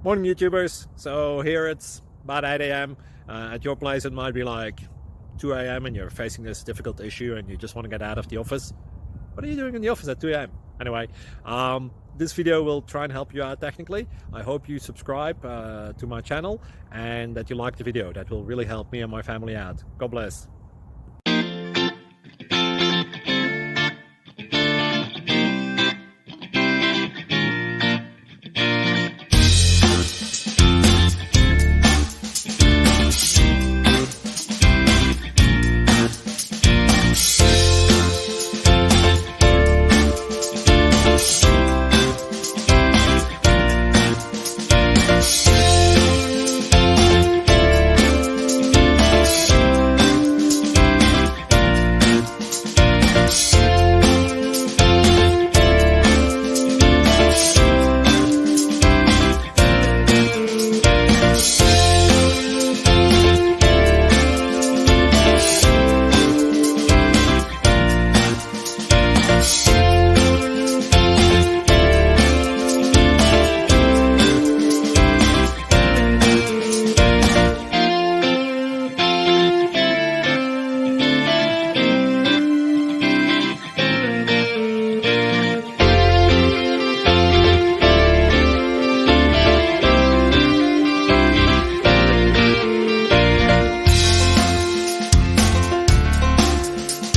Morning YouTubers. So here it's about 8 a.m. At your place it might be like 2 a.m. and you're facing this difficult issue and you just want to get out of the office. What are you doing in the office at 2 a.m.? Anyway, this video will try and help you out technically. I hope you subscribe to my channel and that you like the video. That will really help me and my family out. God bless.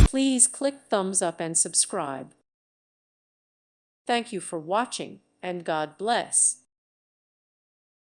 Please click thumbs up and subscribe. Thank you for watching, and God bless.